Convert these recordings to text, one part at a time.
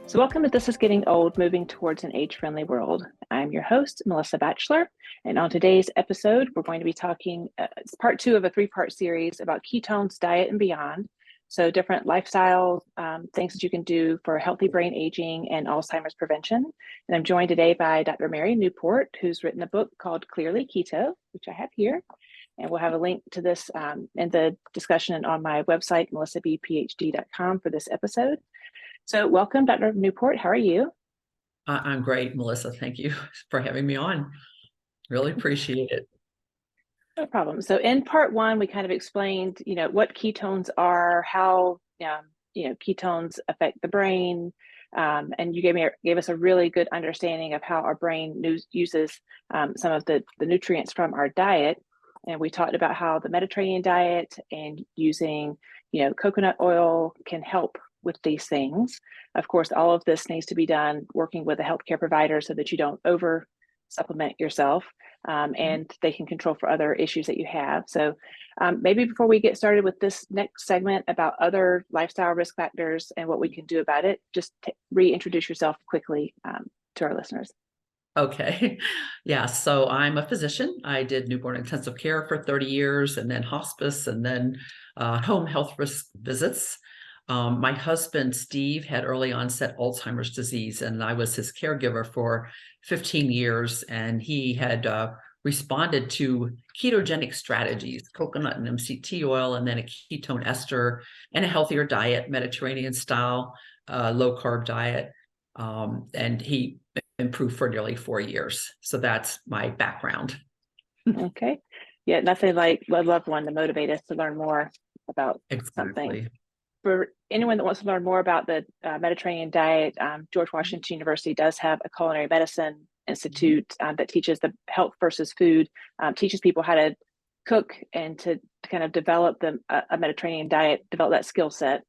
So welcome to This is Getting Old, Moving Towards an Age-Friendly World. I'm your host, Melissa Batchelor, and on today's episode, we're going to be talking, it's part two of a three-part series about ketones, diet, and beyond. So different lifestyle things that you can do for healthy brain aging and Alzheimer's prevention. And I'm joined today by Dr. Mary Newport, who's written a book called Clearly Keto, which I have here. And we'll have a link to this in the discussion on my website, melissabphd.com, for this episode. So welcome, Dr. Newport. How are you? I'm great, Melissa. Thank you for having me on. Really appreciate it. No problem. So in part one, we kind of explained, what ketones are, how, ketones affect the brain. And you gave us a really good understanding of how our brain uses some of the nutrients from our diet. And we talked about how the Mediterranean diet and using, coconut oil can help with these things. Of course, all of this needs to be done working with a healthcare provider so that you don't over supplement yourself and they can control for other issues that you have. So maybe before we get started with this next segment about other lifestyle risk factors and what we can do about it, just reintroduce yourself quickly to our listeners. Okay. Yeah. So I'm a physician. I did newborn intensive care for 30 years and then hospice and then home health risk visits. My husband, Steve, had early onset Alzheimer's disease, and I was his caregiver for 15 years. And he had responded to ketogenic strategies, coconut and MCT oil, and then a ketone ester and a healthier diet, Mediterranean style, low carb diet. And he improved for nearly 4 years. So that's my background. Okay. Yeah, nothing like a loved one to motivate us to learn more about something. For anyone that wants to learn more about the Mediterranean diet, George Washington University does have a culinary medicine institute that teaches the health versus food, teaches people how to cook and to kind of develop a Mediterranean diet, develop that skill set.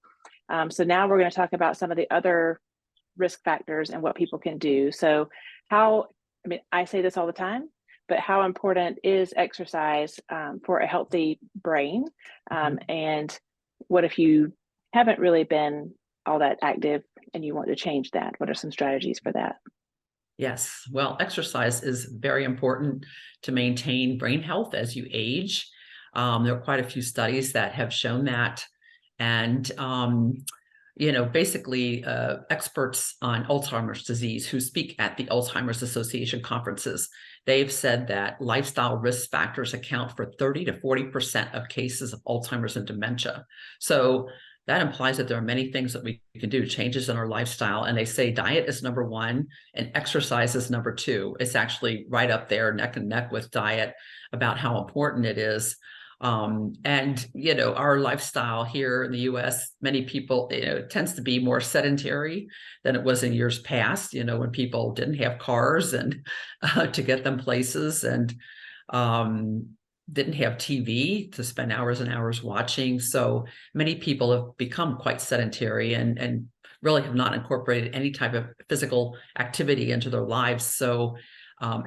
So now we're going to talk about some of the other risk factors and what people can do. So I say this all the time, but how important is exercise for a healthy brain? And what if you haven't really been all that active and you want to change that? What are some strategies for that? Yes. Well, exercise is very important to maintain brain health as you age. There are quite a few studies that have shown that. And, basically experts on Alzheimer's disease who speak at the Alzheimer's Association conferences, they've said that lifestyle risk factors account for 30 to 40% of cases of Alzheimer's and dementia. So that implies that there are many things that we can do, changes in our lifestyle. And they say diet is number one and exercise is number two. It's actually right up there, neck and neck with diet, about how important it is. Our lifestyle here in the US, many people, tends to be more sedentary than it was in years past, when people didn't have cars and to get them places and didn't have TV to spend hours and hours watching. So many people have become quite sedentary and really have not incorporated any type of physical activity into their lives. So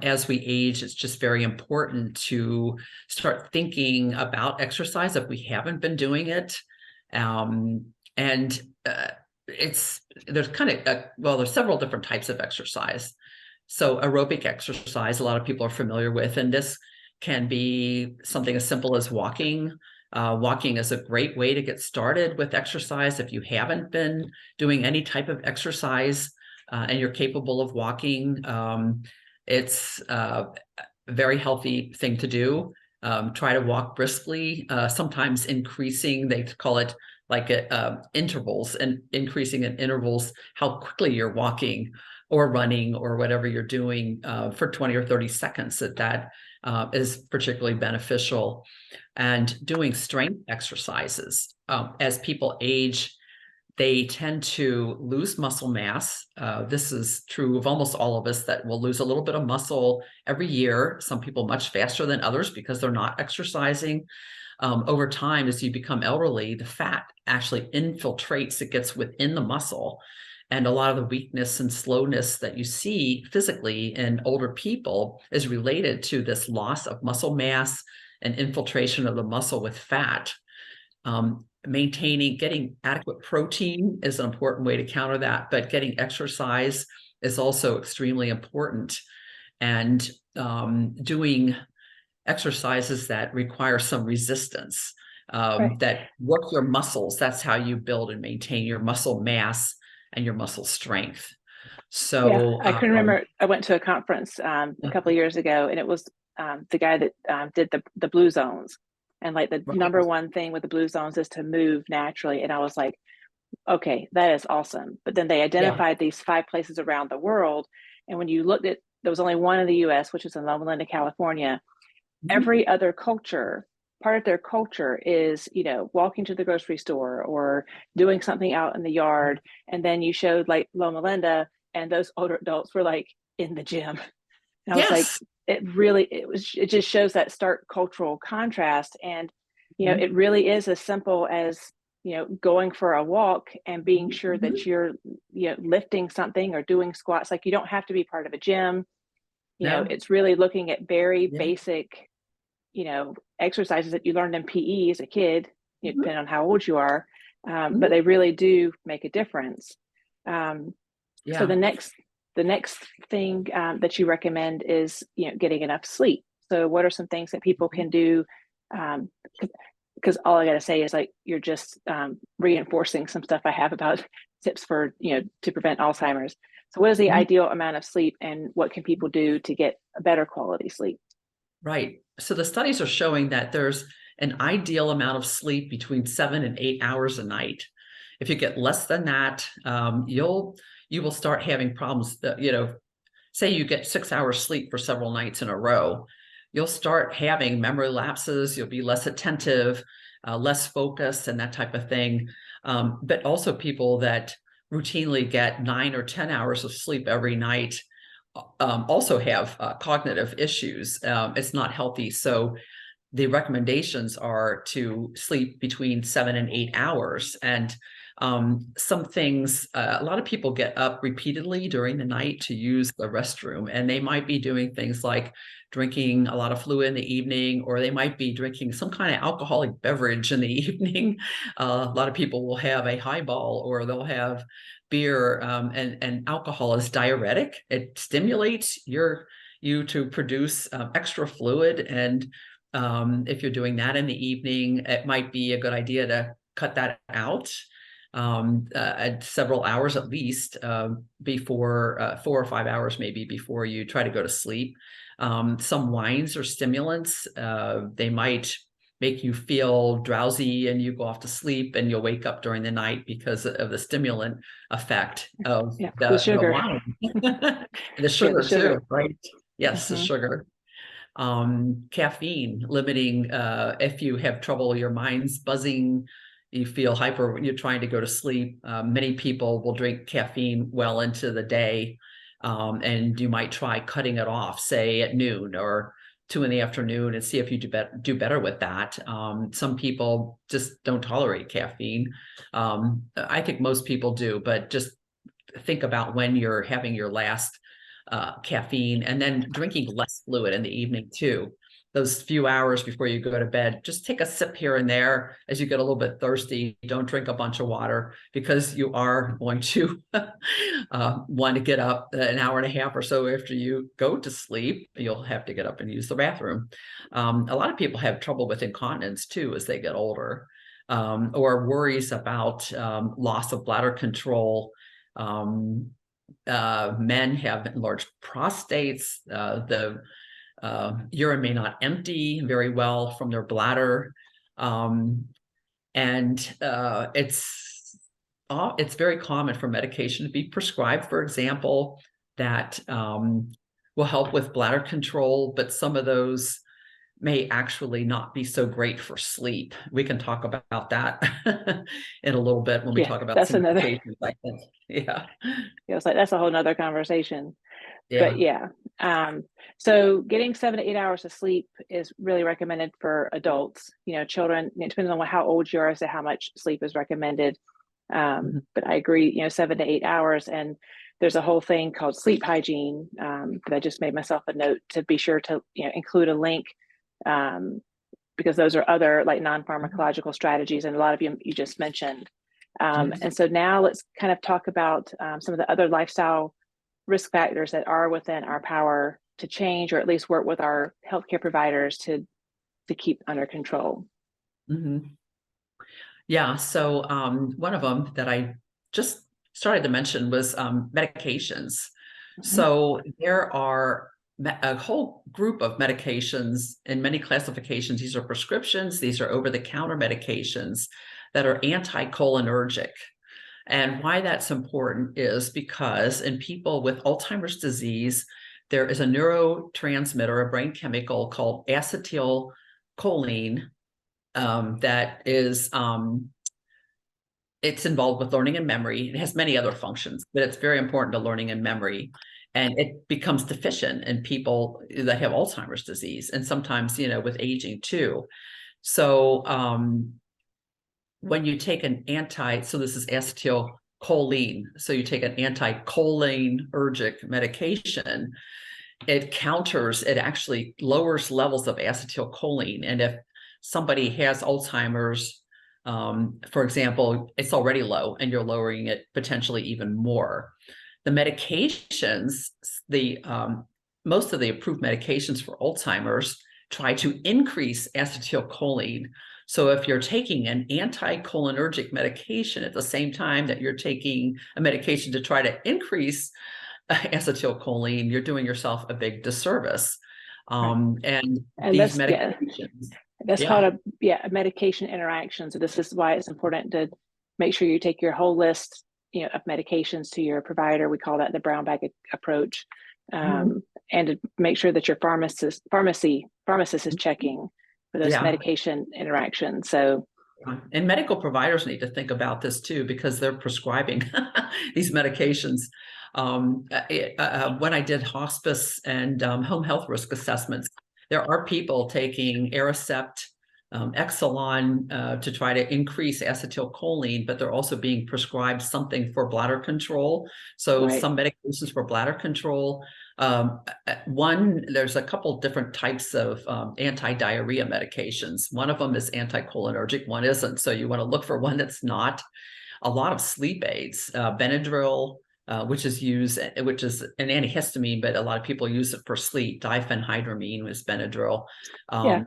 as we age, it's just very important to start thinking about exercise if we haven't been doing it. There's several different types of exercise. So aerobic exercise, a lot of people are familiar with, and this can be something as simple as walking. Walking is a great way to get started with exercise. If you haven't been doing any type of exercise and you're capable of walking, it's a very healthy thing to do. Try to walk briskly, sometimes increasing, they call it like intervals, and increasing in intervals how quickly you're walking or running or whatever you're doing for 20 or 30 seconds. That is particularly beneficial. And doing strength exercises. As people age, they tend to lose muscle mass. This is true of almost all of us, that will lose a little bit of muscle every year. Some people much faster than others because they're not exercising. Over time, as you become elderly, the fat actually infiltrates, it gets within the muscle. And a lot of the weakness and slowness that you see physically in older people is related to this loss of muscle mass and infiltration of the muscle with fat. getting adequate protein is an important way to counter that, but getting exercise is also extremely important. And doing exercises that require some resistance, Right. that work your muscles. That's how you build and maintain your muscle mass and your muscle strength. Yeah, So, I can remember I went to a conference a couple of years ago, and it was the guy that did the blue zones, and like the right. number one thing with the blue zones is to move naturally. And I was like, okay, that is awesome. But then they Yeah. identified these 5 places around the world, and when you looked at, there was only one in the U.S., which is in Loma Linda, California. Mhm. Every other culture, part of their culture is, walking to the grocery store or doing something out in the yard. And then you showed like Loma Linda, and those older adults were like in the gym. And I was like, Yes. it just shows that stark cultural contrast. And, Mhm. it really is as simple as, going for a walk and being sure that Mhm. you're, lifting something or doing squats. Like, you don't have to be part of a gym. No. It's really looking at very Yeah. basic, exercises that you learned in PE as a kid, Mhm. depending on how old you are. But Mhm. they really do make a difference. Um, so Yeah. the next thing that you recommend is, getting enough sleep. So what are some things that people can do? Um, because all I got to say is, like, you're just reinforcing some stuff I have about tips for, to prevent Alzheimer's. So what is the Mhm. ideal amount of sleep, and what can people do to get a better quality sleep? Right. So the studies are showing that there's an ideal amount of sleep between 7 and 8 hours a night. If you get less than that, you will start having problems. Say you get 6 hours sleep for several nights in a row, you'll start having memory lapses. You'll be less attentive, less focused, and that type of thing. But also people that routinely get 9 or 10 hours of sleep every night also have cognitive issues. It's not healthy. So the recommendations are to sleep between 7 and 8 hours. And some things, a lot of people get up repeatedly during the night to use the restroom, and they might be doing things like drinking a lot of fluid in the evening, or they might be drinking some kind of alcoholic beverage in the evening. A lot of people will have a highball, or they'll have beer, and alcohol is diuretic. It stimulates you to produce extra fluid, and if you're doing that in the evening, it might be a good idea to cut that out at several hours at least, before 4 or 5 hours maybe before you try to go to sleep. Some wines or stimulants, they might make you feel drowsy and you go off to sleep, and you'll wake up during the night because of the stimulant effect of Yeah, the the sugar. wine. The Yeah, the sugar sugar. too, right? Yes, the Hmm. sugar. Caffeine, limiting, if you have trouble, your mind's buzzing, you feel hyper when you're trying to go to sleep. Many people will drink caffeine well into the day, and you might try cutting it off, say at noon or 2 in the afternoon, and see if you do better with that. Some people just don't tolerate caffeine. I think most people do, but just think about when you're having your last caffeine, and then drinking less fluid in the evening too. Those few hours before you go to bed, just take a sip here and there as you get a little bit thirsty. Don't drink a bunch of water, because you are going to want to get up an hour and a half or so after you go to sleep. You'll have to get up and use the bathroom. A lot of people have trouble with incontinence too as they get older, or worries about loss of bladder control. Um, Men have enlarged prostates. The urine may not empty very well from their bladder, um, and it's very common for medication to be prescribed, for example, that will help with bladder control, but some of those may actually not be so great for sleep. We can talk about that in a little bit when we Yeah, talk about that's some another. medications, I think. Yeah. Yeah, it's like that's a whole nother conversation. But Yeah. yeah, so getting 7 to 8 hours of sleep is really recommended for adults. Children, depending on how old you are as to how much sleep is recommended. Mhm. But I agree, 7 to 8 hours. And there's a whole thing called sleep hygiene, that I just made myself a note to be sure to, include a link, um, because those are other like non-pharmacological strategies, and a lot of you just mentioned. And so now let's kind of talk about some of the other lifestyle risk factors that are within our power to change, or at least work with our healthcare providers to keep under control. Yeah, so one of them that I just started to mention was medications. So there are a whole group of medications in many classifications. These are prescriptions, these are over-the-counter medications that are anticholinergic. And why that's important is because in people with Alzheimer's disease, there is a neurotransmitter, a brain chemical called acetylcholine that is it's involved with learning and memory. It has many other functions, but it's very important to learning and memory. And it becomes deficient in people that have Alzheimer's disease, and sometimes, with aging too. So when you take so this is acetylcholine. So you take an anticholinergic medication, it actually lowers levels of acetylcholine. And if somebody has Alzheimer's, for example, it's already low and you're lowering it potentially even more. The medications, most of the approved medications for Alzheimer's try to increase acetylcholine. So if you're taking an anticholinergic medication at the same time that you're taking a medication to try to increase acetylcholine, you're doing yourself a big disservice. And these medications. That's called a medication interaction. So this is why it's important to make sure you take your whole list, of medications to your provider. We call that the brown bag approach, and to make sure that your pharmacist is checking for those medication interactions. So, and medical providers need to think about this too, because they're prescribing these medications. When I did hospice and home health risk assessments, there are people taking Aricept, Exelon to try to increase acetylcholine, but they're also being prescribed something for bladder control. So some medications for bladder control. There's a couple different types of anti-diarrhea medications. One of them is anticholinergic, one isn't. So you want to look for one that's not. A lot of sleep aids, Benadryl, which is an antihistamine, but a lot of people use it for sleep. Diphenhydramine is Benadryl.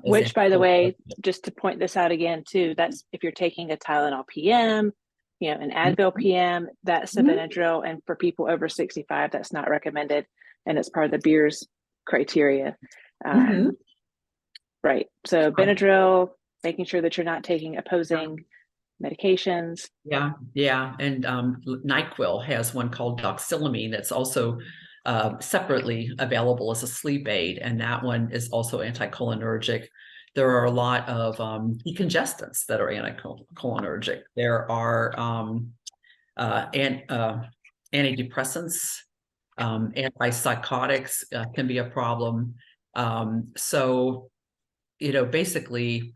Which, by the way, just to point this out again too, that's if you're taking a Tylenol PM, an Advil PM, that's a Benadryl, and for people over 65, that's not recommended, and it's part of the Beers criteria. Right. So Benadryl, making sure that you're not taking opposing medications. And NyQuil has one called doxylamine that's also separately available as a sleep aid, and that one is also anticholinergic. There are a lot of decongestants that are anticholinergic. There are antidepressants, antipsychotics can be a problem. So, basically,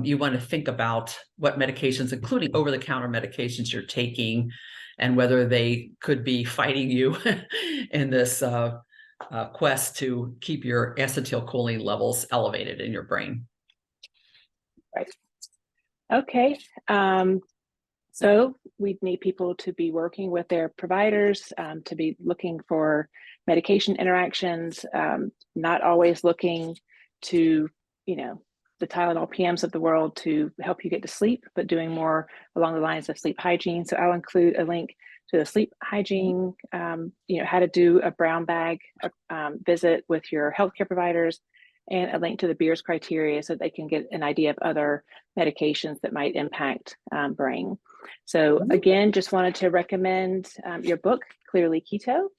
you want to think about what medications, including over-the-counter medications, you're taking, and whether they could be fighting you in this quest to keep your acetylcholine levels elevated in your brain. Right. Okay. So we need people to be working with their providers, to be looking for medication interactions, not always looking to, the Tylenol PMs of the world to help you get to sleep, but doing more along the lines of sleep hygiene. So I'll include a link to the sleep hygiene, how to do a brown bag visit with your healthcare providers, and a link to the Beers criteria so they can get an idea of other medications that might impact brain. So again, just wanted to recommend your book, Clearly Keto,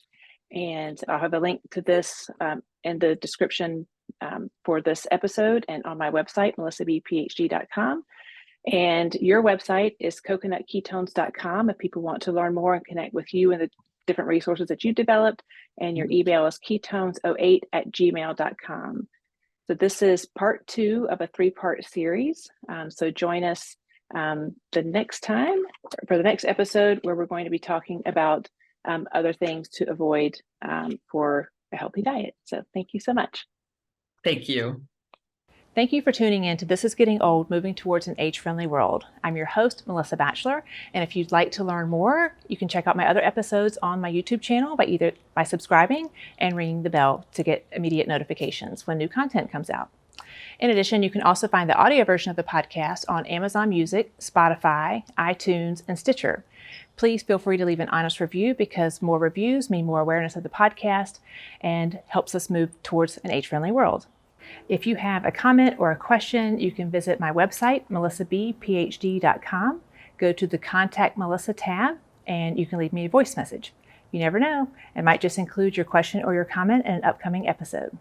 and I'll have a link to this in the description for this episode and on my website, melissabphd.com. And your website is coconutketones.com if people want to learn more and connect with you and the different resources that you've developed. And your email is ketones08@gmail.com. So this is part 2 of a 3-part series. So join us the next time for the next episode, where we're going to be talking about other things to avoid for a healthy diet. So thank you so much. Thank you. Thank you for tuning in to This is Getting Old, Moving Towards an Age-Friendly World. I'm your host, Melissa Batchelor, and if you'd like to learn more, you can check out my other episodes on my YouTube channel by subscribing and ringing the bell to get immediate notifications when new content comes out. In addition, you can also find the audio version of the podcast on Amazon Music, Spotify, iTunes, and Stitcher. Please feel free to leave an honest review because more reviews mean more awareness of the podcast and helps us move towards an age-friendly world. If you have a comment or a question, you can visit my website, melissabphd.com. Go to the Contact Melissa tab, and you can leave me a voice message. You never know, it might just include your question or your comment in an upcoming episode.